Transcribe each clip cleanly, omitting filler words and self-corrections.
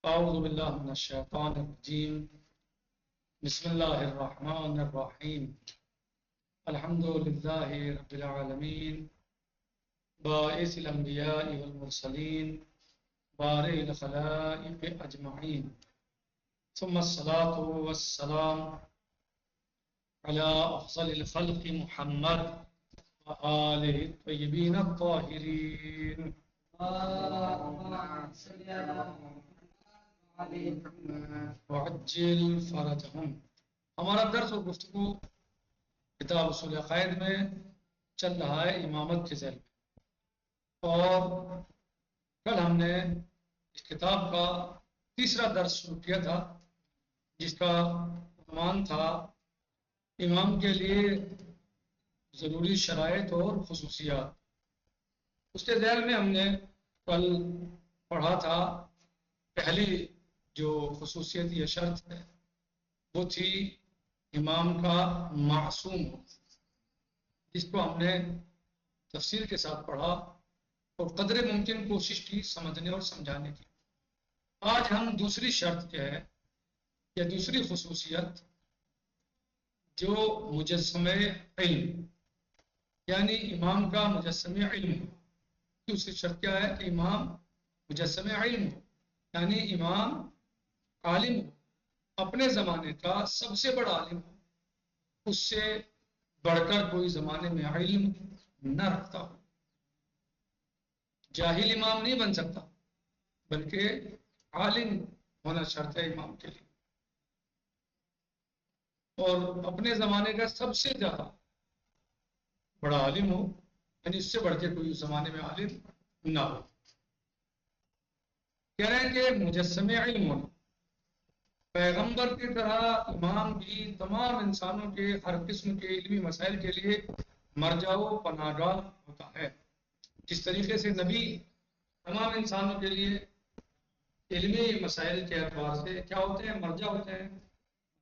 أعوذ بالله من الشيطان الرجيم. بسم الله الرحمن الرحيم. الحمد لله رب العالمين، باعث الأنبياء والمرسلين، بارئ الخلائق أجمعين، ثم الصلاة والسلام على أفضل الخلق محمد وآله الطيبين الطاهرين. وعجل فرجهم. ہمارا درس اور گفتگو کتاب اصول عقائد میں چل رہا ہے امامت کے ذیل میں، اور کل ہم نے اس کتاب کا تیسرا درس شروع کیا تھا جس کا عنوان تھا امام کے لیے ضروری شرائط اور خصوصیات۔ اس کے ذیل میں ہم نے کل پڑھا تھا پہلی جو خصوصیت یا شرط ہے وہ تھی امام کا معصوم ہو، جس کو ہم نے تفصیل کے ساتھ پڑھا اور قدر ممکن کوشش کی سمجھنے اور سمجھانے کی۔ آج ہم دوسری شرط جو ہے یا دوسری خصوصیت جو مجسمہ علم، یعنی امام کا مجسمہ علم ہو۔ دوسری شرط کیا ہے کہ امام مجسمہ علم ہو، یعنی امام عالم ہو، اپنے زمانے کا سب سے بڑا عالم ہو، اس سے بڑھ کر کوئی زمانے میں علم نہ رکھتا ہو۔ جاہل امام نہیں بن سکتا بلکہ عالم ہونا شرط ہے امام کے لیے، اور اپنے زمانے کا سب سے زیادہ بڑا عالم ہو، یعنی اس سے بڑھ کے کوئی زمانے میں عالم نہ ہو۔ کہہ رہے ہیں کہ مجسمہ علم ہونا، پیغمبر کی طرح امام بھی تمام انسانوں کے ہر قسم کے علمی مسائل کے لیے مرجع و پناہ گاہ ہوتا ہے۔ جس طریقے سے نبی تمام انسانوں کے لیے علمی مسائل کے اعتبار سے کیا ہوتے ہیں؟ مرجع ہوتے ہیں،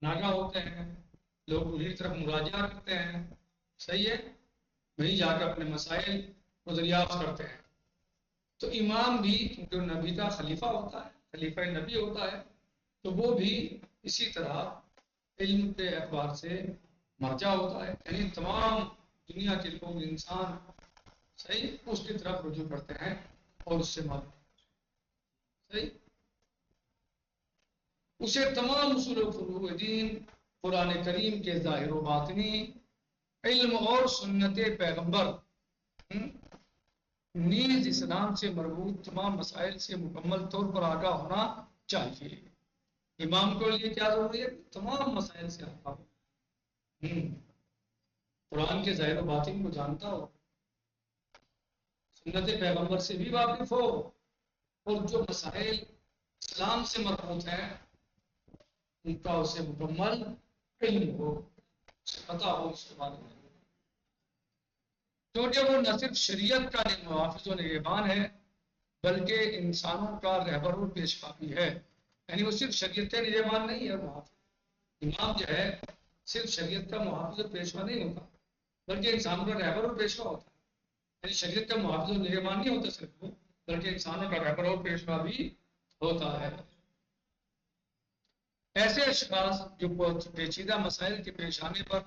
پناہ گاہ ہوتے ہیں، لوگ انہیں طرف مراجعہ کرتے ہیں، صحیح ہے، وہیں جا کے اپنے مسائل کو دریافت کرتے ہیں۔ تو امام بھی جو نبی کا خلیفہ ہوتا ہے، خلیفہ نبی ہوتا ہے، تو وہ بھی اسی طرح علم کے اعتبار سے مرجع ہوتا ہے، یعنی تمام دنیا کے لوگ انسان صحیح اس کی طرف رجوع کرتے ہیں اور اس سے معلوم صحیح اسے تمام اصول و فروع دین، قرآن کریم کے ظاہر و باطنی علم اور سنت پیغمبر نیز اسلام سے مربوط تمام مسائل سے مکمل طور پر آگاہ ہونا چاہیے۔ امام کے لیے کیا ضروری ہے؟ تمام مسائل سے آگاہ ہو، قرآن کے ظاہر و باطن کو جانتا ہو، سنت پیغمبر سے بھی واقف ہو، اور جو مسائل اسلام سے مربوط ہیں ان کا اسے مکمل علم ہو، اسے پتہ ہو اس کے بارے میں، کیونکہ وہ نہ صرف شریعت کا محافظ و نگہبان ہے بلکہ انسانوں کا رہبر و پیشوا بھی ہے۔ یعنی وہ صرف شریعت کا نگہبان نہیں ہے، محافظ امام جو ہے صرف شریعت کا محافظ و پیشوا نہیں ہوتا بلکہ انسانوں کا رہبر و پیشوا ہوتا ہے۔ یعنی شریعت کا محافظ و نگہبان نہیں ہوتا صرف وہ، بلکہ انسانوں کا رہبر و پیشوا بھی ہوتا ہے۔ ایسے اشخاص جو پیچیدہ مسائل کے پیش آنے پر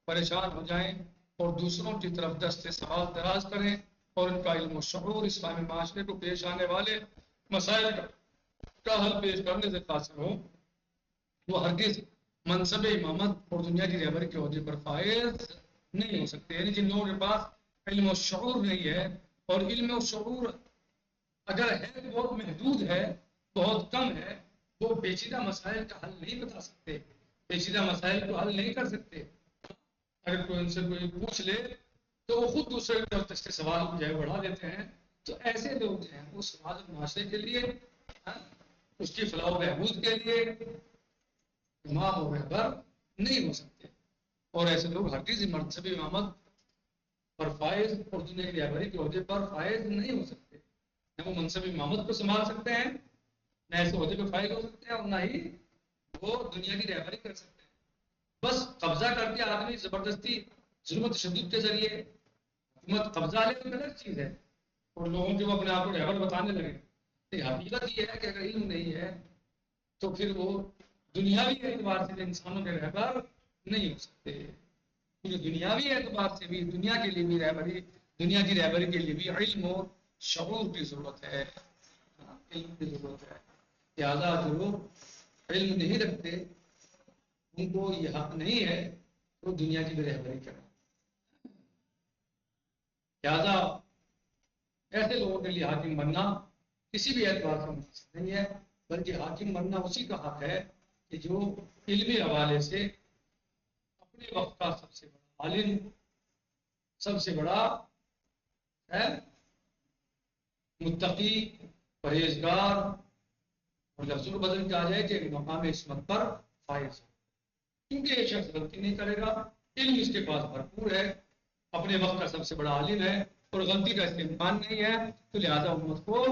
پریشان ہو جائیں اور دوسروں کی طرف دست سوال دراز کریں اور ان کا علم و شعور اسلامی معاشرے کو پیش آنے والے مسائل کا حل پیش کرنے سے قاصر ہو، وہ ہرگز منصب امامت اور دنیا کی رہبری کے عہدے پر فائز نہیں ہو سکتے۔ یعنی جن لوگوں کے پاس علم و شعور نہیں ہے، اور علم و شعور اگر ہے تو بہت محدود ہے، بہت کم ہے، وہ پیچیدہ مسائل کا حل نہیں بتا سکتے، پیچیدہ مسائل کو حل نہیں کر سکتے۔ اگر کوئی ان سے کوئی پوچھ لے تو وہ خود دوسرے کی طرف اس کے سوال کو جو ہے بڑھا دیتے ہیں۔ تو ایسے لوگ جو ہیں وہ سماج و معاشرے کے لیے، اس کی فلاح و بہبود کے لیے امام و رہبر نہیں ہو سکتے، اور ایسے لوگ ہرگز منصب امامت پر فائز اور دنیا کی رہبری کے عہدے پر فائز نہیں ہو سکتے۔ نہ وہ منصب امامت کو سنبھال سکتے ہیں، نہ ایسے عہدے پہ فائز ہو سکتے ہیں، اور نہ ہی وہ دنیا کی رہبری کر سکتے ہیں۔ بس قبضہ کر کے آدمی زبردستی ظلم و تشدد کے ذریعے حکومت قبضہ لے تو غلط چیز ہے، اور لوگوں کے وہ اپنے آپ کو رہبر بتانے لگے۔ حقیقت یہ ہے کہ اگر علم نہیں ہے تو پھر وہ دنیاوی اعتبار سے انسانوں کے رہبر نہیں ہو سکتے. کیونکہ دنیاوی اعتبار سے بھی دنیا کے لیے بھی رہبری، دنیا کی رہبری کے لیے بھی علم اور شعور کی ضرورت ہے. علم کی ضرورت ہے. لہٰذا جو لوگ علم نہیں رکھتے ان کو یہ حق نہیں ہے کہ وہ دنیا کی بھی رہبری کریں. لہٰذا ایسے لوگوں کے لیے حاکم بننا کسی بھی اعتبار سے مناسب نہیں ہے، بلکہ حاکم بننا اسی کا حق ہے کہ جو علمی حوالے سے اپنے وقت کا سب سے بڑا عالم، سب سے بڑا ہے متقی، پرہیزگار، اور لفظ بدل کیا جائے کہ مقام عصمت پر فائز ہے. کیونکہ یہ شخص غلطی نہیں کرے گا، علم اس کے پاس بھرپور ہے، اپنے وقت کا سب سے بڑا عالم ہے اور غلطی کا اس کے امکان نہیں ہے، تو لہذا امت کو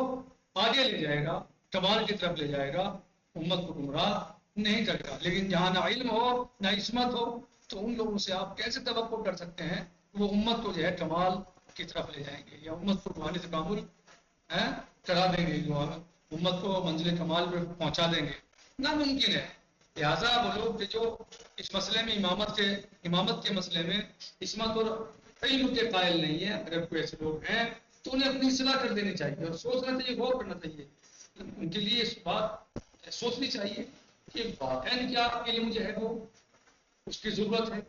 آگے لے جائے گا، کمال کی طرف لے جائے گا، امت کو گمراہ نہیں کرے گا. لیکن جہاں نہ علم ہو نہ عصمت ہو تو ان لوگوں سے آپ کیسے توقع کر سکتے ہیں وہ امت کو جو ہے کمال کی طرف لے جائیں گے یا امت کو روحانی تکامل کرا دیں گے، جو امت کو منزل کمال پہ پہنچا دیں گے. ناممکن ہے. لہٰذا وہ لوگ کہ جو اس مسئلے میں امامت کے مسئلے میں عصمت اور علم کے قائل نہیں ہے، اگر کوئی ایسے لوگ ہیں تو انہیں اپنی اصلاح کر دینی چاہیے اور سوچنا چاہیے، غور کرنا چاہیے. ان کے لیے اس بات سوچنی چاہیے کہ واقعاً کیا علم جو ہے وہ اس کی ضرورت ہے،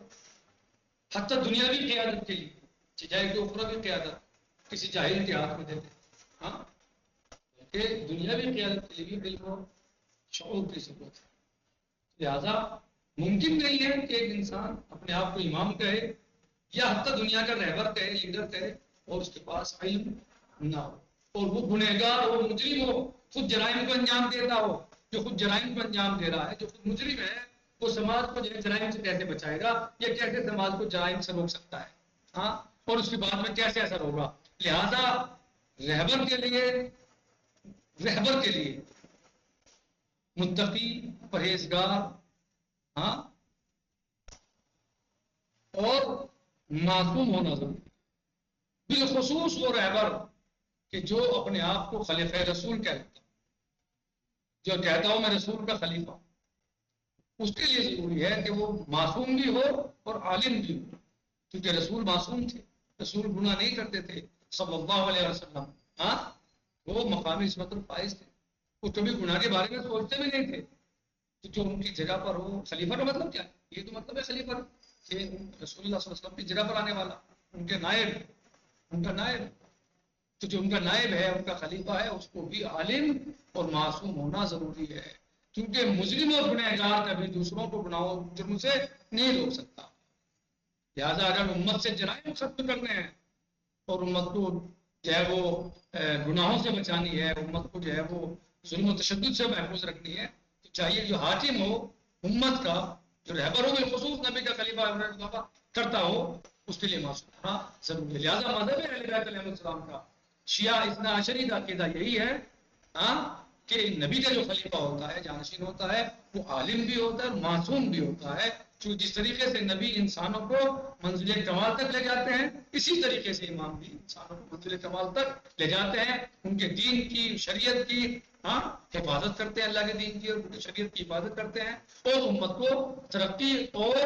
حتی دنیاوی قیادت کے لیے، چاہے کہ اخروی قیادت کسی جاہل کے ہاتھ میں دے دیں. ہاں، کہ دنیاوی قیادت کے لیے بھی علم اور شعور کی ضرورت ہے. لہذا ممکن نہیں ہے کہ ایک انسان اپنے آپ کو امام کہے یا حتی دنیا کا رہبر کہے، لیڈر کہے، اور اس کے پاس علم نہ ہو اور وہ گنہگار ہو، مجرم ہو، خود جرائم کو انجام دیتا ہو. جو خود جرائم کو انجام دے رہا ہے، جو خود مجرم ہے، وہ سماج کو جو ہے جرائم سے کیسے بچائے گا یا کیسے سماج کو جرائم سے روک سکتا ہے؟ ہاں، اور اس کے بعد میں کیسے اثر ہوگا؟ لہذا رہبر کے لیے متقی، پرہیزگار، ہاں، اور معصوم ہونا ضروری. بالخصوص وہ رہبر کہ جو اپنے آپ کو خلیفہ رسول کہتا، جو کہتا ہو میں رسول کا خلیفہ ہوں، اس کے لیے ضروری ہے کہ وہ معصوم بھی ہو اور عالم بھی ہو. کیونکہ رسول معصوم تھے، رسول گناہ نہیں کرتے تھے صلی اللہ علیہ وسلم. ہاں، وہ مقامی عصمت الفائز تھے، وہ کبھی گناہ کے بارے میں سوچتے بھی نہیں تھے. تو جو ان کی جگہ پر ہو، خلیفہ کا مطلب کیا ہے؟ یہ تو مطلب ہے خلیفہ کہ رسول اللہ صلی اللہ علیہ وسلم کی جگہ پر آنے والا، ان کے نائب، ان کا نائب. تو جو ان کا نائب ہے، ان کا خلیفہ ہے، اس کو بھی عالم اور معصوم ہونا ضروری ہے. کیونکہ مجرم اور گنہگار کبھی دوسروں کو گناہوں جرم سے نہیں روک سکتا. لہٰذا اگر امت سے جرائم ختم کرنے ہیں اور امت کو جو ہے وہ گناہوں سے بچانی ہے، امت کو جو ہے وہ ظلم و تشدد سے محفوظ رکھنی ہے، تو چاہیے جو حاکم ہو امت کا، جو رہبر ہو، بالخصوص نبی کا خلیفہ کرتا ہو، اس کے لیے معصوم ہونا ضروری ہے. لہٰذا مذہب اہل بیت علیہ السلام کا، شیعہ اثنا عشری کا عقیدہ یہی ہے کہ نبی کا جو خلیفہ ہوتا ہے، جانشین ہوتا ہے، وہ عالم بھی ہوتا ہے، معصوم بھی ہوتا ہے. جس طریقے سے نبی انسانوں کو منزل کمال تک لے جاتے ہیں، اسی طریقے سے امام بھی انسانوں کو منزل کمال تک لے جاتے ہیں. ان کے دین کی، شریعت کی حفاظت کرتے ہیں، اللہ کے دین کی اور ان کی شریعت کی حفاظت کرتے ہیں، اور امت کو ترقی اور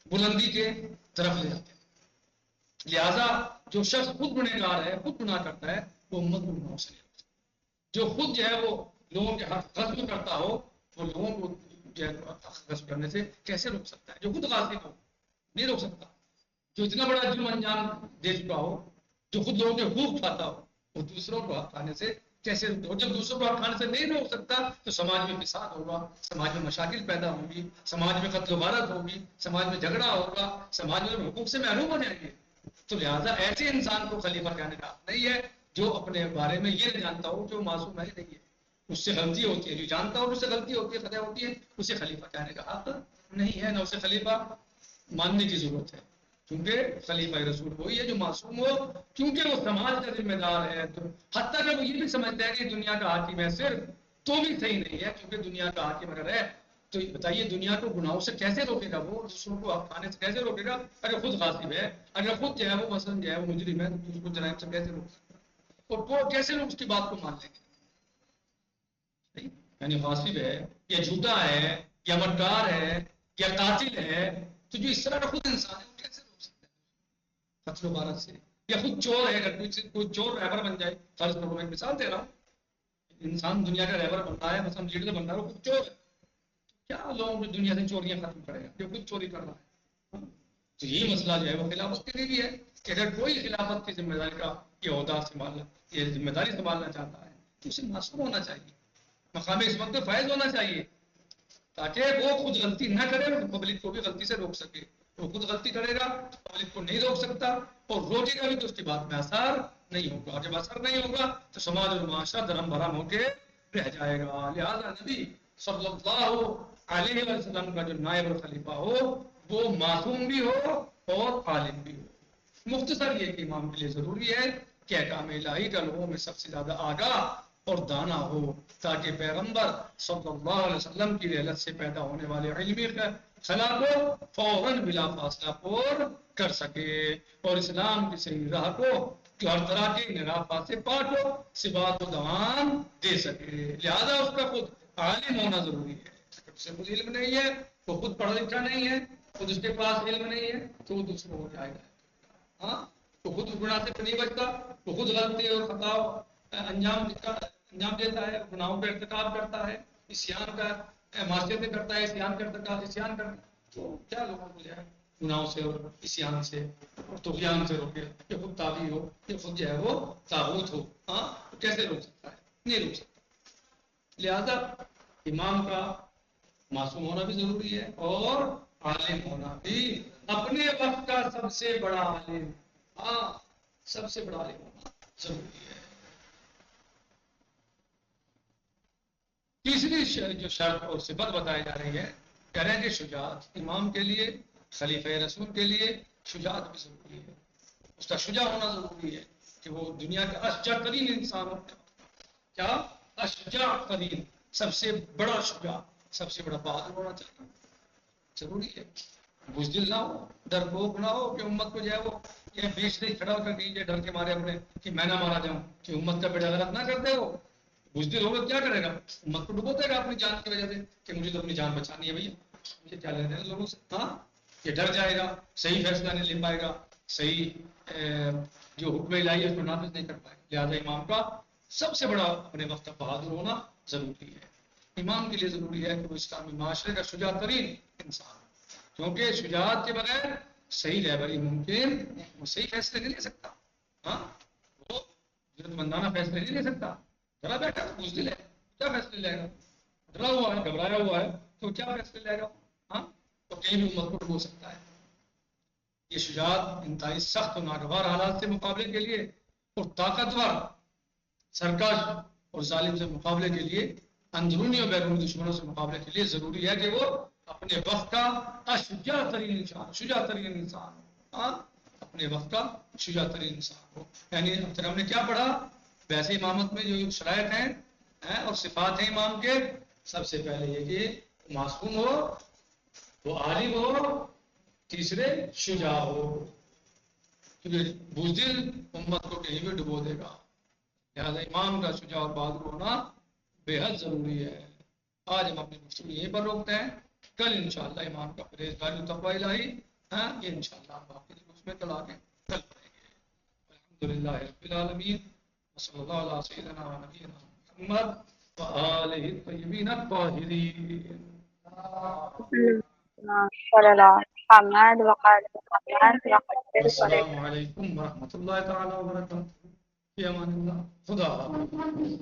بلندی کے طرف لے جاتے ہیں. لہذا جو شخص خود گنہگار ہے، خود گناہ کرتا ہے، وہ امت کو گناہوں سے لے جاتا ہے. جو خود جو ہے وہ لوگوں کے حق غصب کرتا ہو، وہ لوگوں کو جو ہے غصب کرنے سے کیسے روک سکتا ہے؟ جو خود غاصب ہو نہیں روک سکتا. جو اتنا بڑا جرم انجام دے چکا ہو، جو خود لوگوں کے حقوق کھاتا ہو، وہ دوسروں کو حق کھانے سے کیسے روکتا ہو؟ جب دوسروں کو حق کھانے سے نہیں روک سکتا تو سماج میں فساد ہوگا، سماج میں مشاکل پیدا ہوں گی، سماج میں قتل و غارت ہوگی، سماج میں جھگڑا ہوگا، سماج میں حقوق سے محروم ہو جائیں گے. تو لہٰذا ایسے انسان کو خلیفہ کہنے کا حق نہیں ہے جو اپنے بارے میں یہ نہ جانتا ہو جو معصوم ہے نہیں ہے، اس سے غلطی ہوتی ہے. جو جانتا ہو اس سے غلطی ہوتی ہے، خطا ہوتی ہے، اسے خلیفہ کہنے کا حق نہیں ہے، نہ اسے خلیفہ ماننے کی ضرورت ہے. کیونکہ خلیفہ رسول وہی ہے جو معصوم ہو، کیونکہ وہ سماج کا ذمہ دار ہے. تو حتیٰ کہ وہ یہ بھی سمجھتا ہے کہ دنیا کا حاکم ہے صرف، تو بھی صحیح نہیں ہے. کیونکہ دنیا کا حاکم اگر ہے تو بتائیے دنیا کو گناہوں سے کیسے روکے گا؟ وہ دوسروں کو حق کھانے سے کیسے روکے گا اگر خود غاصب ہے؟ اگر خود جو ہے وہ مثلاً جو ہے وہ مجرم ہے تو اس کو جرائم سے کیسے روک سکتا ہے؟ اور وہ کیسے لوگ اس کی بات کو مان لیں گے؟ یعنی غاصب ہے یا جھوٹا ہے یا مکار ہے یا قاتل ہے، تو جو اس طرح کا خود انسان ہے وہ کیسے روک سکتا ہے قتل و غارت سے؟ یا خود چور ہے، اگر کوئی چور رہبر بن جائے، فرض کرو میں ایک مثال دے رہا ہوں، انسان دنیا کا رہبر بنتا ہے، مثلا لیڈر بنتا ہے، وہ خود چور ہے، کیا لوگوں کی دنیا سے چوریاں ختم کرے گا جو خود چوری کر رہا ہے؟ تو یہی مسئلہ جو ہے وہ خلافت کے لیے بھی ہے کہ اگر کوئی خلافت کی ذمہ داری کا یہ عہدہ سنبھالنا، یہ ذمہ داری سنبھالنا چاہتا ہے تو اسے معصوم ہونا چاہیے، مقام اس وقت فائز ہونا چاہیے، تاکہ وہ خود غلطی نہ کرے اور پبلک کو بھی غلطی سے روک سکے۔ وہ خود غلطی کرے گا تو پبلک کو نہیں روک سکتا، اور روکے گا بھی تو اس کی بات میں اثر نہیں ہوگا، جب اثر نہیں ہوگا تو سماج اور معاشرہ درہم برہم ہو کے رہ جائے گا۔ لہذا نبی صلی اللہ علیہ وسلم کا جو نائب الخلیفہ ہو وہ معصوم بھی ہو اور عالم بھی ہو۔ مختصر یہ کہ امام کے لیے ضروری ہے کہ احکام الہی کا لوگوں میں سب سے زیادہ آگاہ اور دانا ہو، تاکہ پیغمبر صلی اللہ علیہ وسلم کی رحلت سے پیدا ہونے والے علمی خلا کو فوراً بلا فاصلہ پور کر سکے، اور اسلام کی صحیح راہ کو جو ہر طرح کے انحرافات سے پاک ہو، صفات و دوام دے سکے۔ لہذا اس کا خود عالم ہونا ضروری ہے۔ اس سے خود علم نہیں ہے، وہ خود پڑھا لکھا نہیں ہے، خود اس کے پاس علم نہیں ہے تو وہ دوسروں ہو جائے گا۔ ہاں، تو خود گناہ سے نہیں بچتا، وہ خود غلطی اور خطا انجام دیتا ہے، گناہوں کا ارتکاب کرتا ہے، عصیان کا معاشرے سے کرتا ہے، عصیان کا ارتکاب عصیان کرتا ہے، تو کیا لوگوں کو جو ہے گناہوں سے اور عصیان سے اور طغیان سے روکے؟ یہ خود طاغی ہو، یہ خود جو ہے وہ طاغوت ہو، ہاں تو کیسے روک سکتا ہے؟ نہیں روک سکتا۔ لہذا امام کا معصوم ہونا بھی ضروری ہے اور عالم ہونا بھی، اپنے وقت کا سب سے بڑا عالم، ہاں سب سے بڑا عالم ہونا ضروری ہے۔ تیسری جو شرط اور صفت بتائی جا رہی ہے، کہہ رہے ہیں کہ شجاعت، امام کے لیے، خلیفہ رسول کے لیے شجاعت بھی ضروری ہے، اس کا شجاع ہونا ضروری ہے کہ وہ دنیا کا اشجع ترین انسان ہو۔ کیا؟ اشجع ترین، سب سے بڑا شجاع، سب سے بڑا بہادر ہونا چاہیے، ضروری ہے۔ بزدل نہ ہو، ڈرپوک نہ ہو کہ امت کو جو ہے وہ یہ بیچ نہیں کھڑا ہو کر دیجیے ڈر کے مارے اپنے کہ میں نہ مارا جاؤں، کہ امت کا بیڑا غرق نہ کر دے۔ وہ بزدل ہوگا کیا کرے گا؟ امت کو ڈبوتے گا اپنی جان کی وجہ سے کہ مجھے تو اپنی جان بچانی ہے بھیا، مجھے کیا لینا ہے لوگوں سے۔ ہاں، یہ ڈر جائے گا، صحیح فیصلہ نہیں لے پائے گا، صحیح جو حکم الہی ہے اس کو نافذ نہیں کر پائے گا۔ لہٰذا امام کا سب سے بڑا اپنے وقت کا بہادر ہونا ضروری ہے۔ امام کے لیے ضروری ہے کہ وہ اسلامی معاشرے کا شجاع ترین انسان ہو، کیونکہ شجاعت کے بغیر صحیح رہبری ممکن، وہ صحیح فیصلے نہیں لے سکتا، ہاں وہ ضرورت مندانہ فیصلے نہیں لے سکتا۔ ڈرا بیٹھا ہے، بزدل ہے، کیا فیصلے لے گا؟ ڈرا ہوا ہے، گھبرایا ہوا ہے تو کیا فیصلے لے گا؟ ہاں، تو کہیں بھی امت کو ڈبو سکتا ہے۔ یہ شجاعت انتہائی سخت و ناگوار حالات سے مقابلے کے لیے اور طاقتور، سرکش اور ظالم سے مقابلے کے لیے، اندرونی اور بیرونی دشمنوں سے مقابلے کے لیے ضروری ہے کہ وہ اپنے وقت کا اشجاع ترین انسان، شجاع ترین انسان ہو، ہاں اپنے وقت کا شجاع ترین انسان ہو۔ یعنی اب تک ہم نے کیا پڑھا؟ ویسے امامت میں جو شرائط ہیں اور صفات ہیں امام کے، سب سے پہلے یہ کہ معصوم ہو، وہ عالم ہو، تیسرے شجاع ہو، کیونکہ بزدل امت کو کہیں بھی ڈبو دے گا۔ لہٰذا امام کا شجاع اور بہادر ہونا بے حد ضروری ہے۔ آج ہم اپنی گفتگو یہیں پر روکتے ہیں، کل انشاءاللہ امام کا پرہیزگاری و تقوی الہی، یہ انشاءاللہ ہم باقی اس میں کل آگے کل پڑھیں گے۔ الحمدللہ رب العالمین، وصلی اللہ علیہ سیدنا و نبینا محمد وآلہ الطیبین الطاہرین۔ صلی اللہ محمد وقال محمد وقال السلام علیکم ورحمۃ اللہ تعالی وبرکاتہ۔ فی امان اللہ، خدا حافظ۔